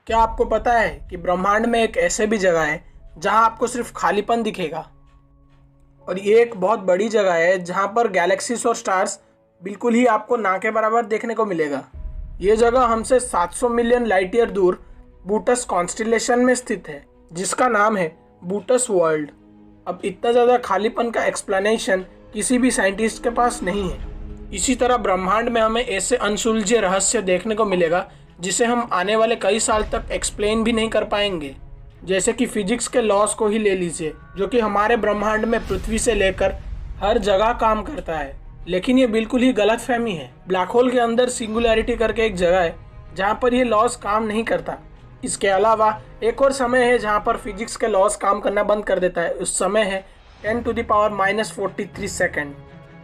क्या आपको पता है कि ब्रह्मांड में एक ऐसे भी जगह है जहां आपको सिर्फ खालीपन दिखेगा। और ये एक बहुत बड़ी जगह है जहां पर गैलेक्सीज और स्टार्स बिल्कुल ही आपको ना के बराबर देखने को मिलेगा। ये जगह हमसे 700 मिलियन लाइट ईयर दूर बूटस कॉन्स्टिलेशन में स्थित है, जिसका नाम है बूटस वर्ल्ड। अब इतना ज़्यादा खालीपन का एक्सप्लेनेशन किसी भी साइंटिस्ट के पास नहीं है। इसी तरह ब्रह्मांड में हमें ऐसे अनसुलझे रहस्य देखने को मिलेगा जिसे हम आने वाले कई साल तक एक्सप्लेन भी नहीं कर पाएंगे। जैसे कि फिजिक्स के लॉस को ही ले लीजिए, जो कि हमारे ब्रह्मांड में पृथ्वी से लेकर हर जगह काम करता है, लेकिन ये बिल्कुल ही गलत फहमी है। ब्लैक होल के अंदर सिंगुलैरिटी करके एक जगह है जहाँ पर ये लॉस काम नहीं करता। इसके अलावा एक और समय है जहाँ पर फिजिक्स के लॉस काम करना बंद कर देता है। उस समय है 10⁻⁻43 सेकेंड।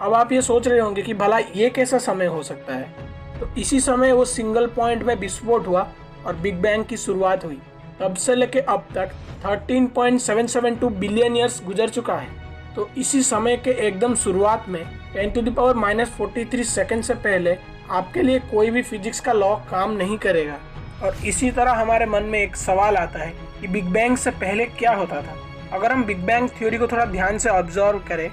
अब आप ये सोच रहे होंगे कि भला ये कैसा समय हो सकता है। तो इसी समय वो सिंगल पॉइंट में विस्फोट हुआ और बिग बैंग की शुरुआत हुई। तब से लेके अब तक 13.772 बिलियन ईयर्स गुजर चुका है। तो इसी समय के एकदम शुरुआत में 10⁻⁻43 सेकेंड से पहले आपके लिए कोई भी फिजिक्स का लॉ काम नहीं करेगा। और इसी तरह हमारे मन में एक सवाल आता है कि बिग बैंग से पहले क्या होता था। अगर हम बिग बैंग थ्योरी को थोड़ा ध्यान से ऑब्जर्व करें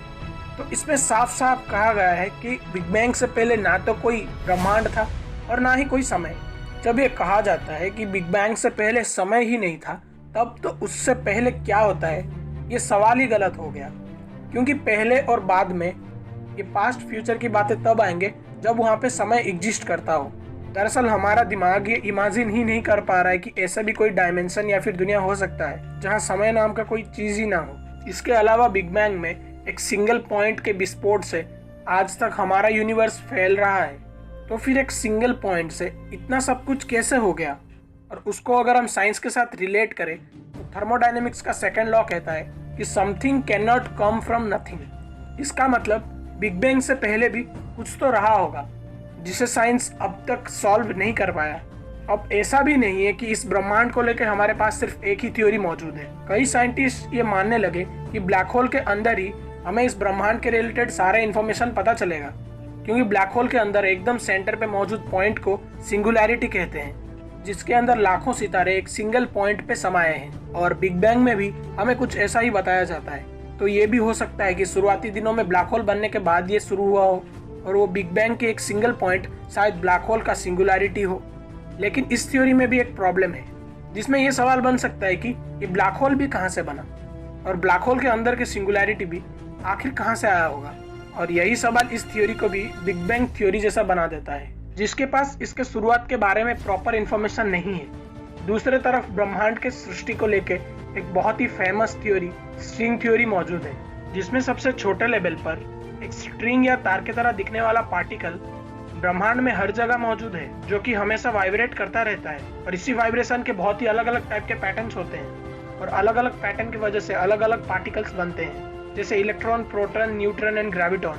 तो इसमें साफ साफ कहा गया है कि बिग बैंग से पहले ना तो कोई ब्रह्मांड था और ना ही कोई समय। जब ये कहा जाता है कि बिग बैंग से पहले समय ही नहीं था, तब तो उससे पहले क्या होता है, ये सवाल ही गलत हो गया। क्योंकि पहले और बाद में ये पास्ट फ्यूचर की बातें तब आएंगे जब वहाँ पे समय एग्जिस्ट करता हो। दरअसल हमारा दिमाग ये इमेजिन ही नहीं कर पा रहा है कि ऐसा भी कोई डायमेंशन या फिर दुनिया हो सकता है जहाँ समय नाम का कोई चीज़ ही ना हो। इसके अलावा बिग बैंग में एक सिंगल पॉइंट के विस्फोट से आज तक हमारा यूनिवर्स फैल रहा है। तो फिर एक सिंगल पॉइंट से इतना सब कुछ कैसे हो गया। और उसको अगर हम साइंस के साथ रिलेट करें तो थर्मोडायनेमिक्स का सेकंड लॉ कहता है कि something can not come from nothing. इसका मतलब बिग बैंग से पहले भी कुछ तो रहा होगा जिसे साइंस अब तक सॉल्व नहीं कर पाया। अब ऐसा भी नहीं है कि इस ब्रह्मांड को लेकर हमारे पास सिर्फ एक ही थ्योरी मौजूद है। कई साइंटिस्ट ये मानने लगे कि ब्लैक होल के अंदर ही हमें इस ब्रह्मांड के रिलेटेड सारे इन्फॉर्मेशन पता चलेगा, क्योंकि ब्लैक होल के अंदर एकदम सेंटर पे मौजूद पॉइंट को सिंगुलैरिटी कहते हैं, जिसके अंदर लाखों सितारे एक सिंगल पॉइंट पे समाये हैं। और बिग बैंग में भी हमें कुछ ऐसा ही बताया जाता है। तो ये भी हो सकता है कि शुरुआती दिनों में ब्लैक होल बनने के बाद ये शुरू हुआ हो और वो बिग बैंग के एक सिंगल पॉइंट शायद ब्लैक होल का सिंगुलैरिटी हो। लेकिन इस थ्योरी में भी एक प्रॉब्लम है, जिसमें यह सवाल बन सकता है कि ये ब्लैक होल भी कहाँ से बना और ब्लैक होल के अंदर की सिंगुलैरिटी भी आखिर कहाँ से आया होगा। और यही सवाल इस थ्योरी को भी बिग बैंग थ्योरी जैसा बना देता है, जिसके पास इसके शुरुआत के बारे में प्रॉपर इन्फॉर्मेशन नहीं है। दूसरे तरफ ब्रह्मांड के सृष्टि को लेकर एक बहुत ही फेमस थ्योरी स्ट्रिंग थ्योरी मौजूद है, जिसमें सबसे छोटे लेवल पर एक स्ट्रिंग या तार की तरह दिखने वाला पार्टिकल ब्रह्मांड में हर जगह मौजूद है, जो कि हमेशा वाइब्रेट करता रहता है। और इसी वाइब्रेशन के बहुत ही अलग अलग टाइप के पैटर्न्स होते हैं और अलग अलग पैटर्न की वजह से अलग अलग पार्टिकल्स बनते हैं, जैसे electron, proton, neutron and graviton.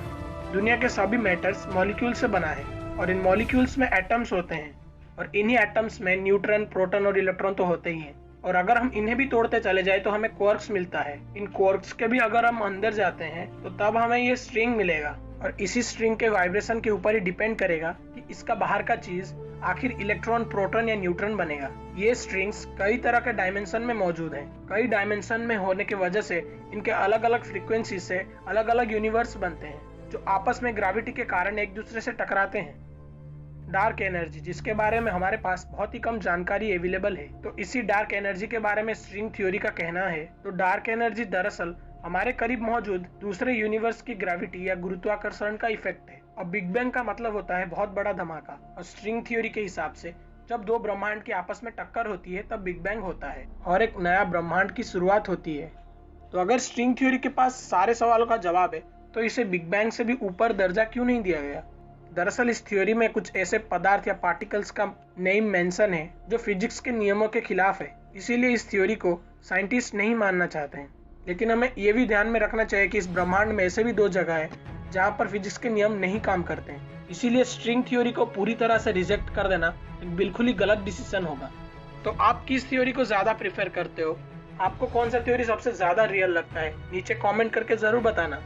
दुनिया के सभी मैटर्स मॉलिक्यूल से बना है और इन मॉलिक्यूल्स में एटम्स होते हैं और इन्हीं एटम्स में न्यूट्रॉन, प्रोटॉन और इलेक्ट्रॉन तो होते ही हैं। और अगर हम इन्हें भी तोड़ते चले जाए तो हमें क्वार्क्स मिलता है। इन क्वार्क्स के भी अगर हम अंदर जाते हैं तो तब हमें ये स्ट्रिंग मिलेगा और इसी स्ट्रिंग के वाइब्रेशन के ऊपर ही डिपेंड करेगा कि इसका बाहर का चीज आखिर इलेक्ट्रॉन, प्रोटॉन या न्यूट्रॉन बनेगा। ये स्ट्रिंग्स कई तरह के डायमेंशन में मौजूद हैं। कई डायमेंशन में होने की वजह से इनके अलग अलग फ्रीक्वेंसी से अलग अलग यूनिवर्स बनते हैं, जो आपस में ग्रेविटी के कारण एक दूसरे से टकराते हैं। डार्क एनर्जी, जिसके बारे में हमारे पास बहुत ही कम जानकारी अवेलेबल है, तो इसी डार्क एनर्जी के बारे में स्ट्रिंग थ्योरी का कहना है। तो डार्क एनर्जी दरअसल हमारे करीब मौजूद दूसरे यूनिवर्स की ग्रेविटी या गुरुत्वाकर्षण का इफेक्ट है। और बिग बैंग का मतलब होता है बहुत बड़ा धमाका। और स्ट्रिंग थ्योरी के हिसाब से जब दो ब्रह्मांड की आपस में टक्कर होती है तब बिग बैंग होता है और एक नया ब्रह्मांड की शुरुआत होती है। तो अगर स्ट्रिंग थ्योरी के पास सारे सवालों का जवाब है तो इसे बिग बैंग से भी ऊपर दर्जा क्यों नहीं दिया गया। दरअसल इस थ्योरी में कुछ ऐसे पदार्थ या पार्टिकल्स का नेम मेंशन है जो फिजिक्स के नियमों के खिलाफ है, इसीलिए इस थ्योरी को साइंटिस्ट नहीं मानना चाहते हैं। लेकिन हमें ये भी ध्यान में रखना चाहिए कि इस ब्रह्मांड में ऐसे भी दो जगह है जहाँ पर फिजिक्स के नियम नहीं काम करते हैं, इसीलिए स्ट्रिंग थ्योरी को पूरी तरह से रिजेक्ट कर देना एक बिल्कुल ही गलत डिसीजन होगा। तो आप किस थ्योरी को ज्यादा प्रेफर करते हो? आपको कौन सा थ्योरी सबसे ज्यादा रियल लगता है? नीचे कमेंट करके जरूर बताना।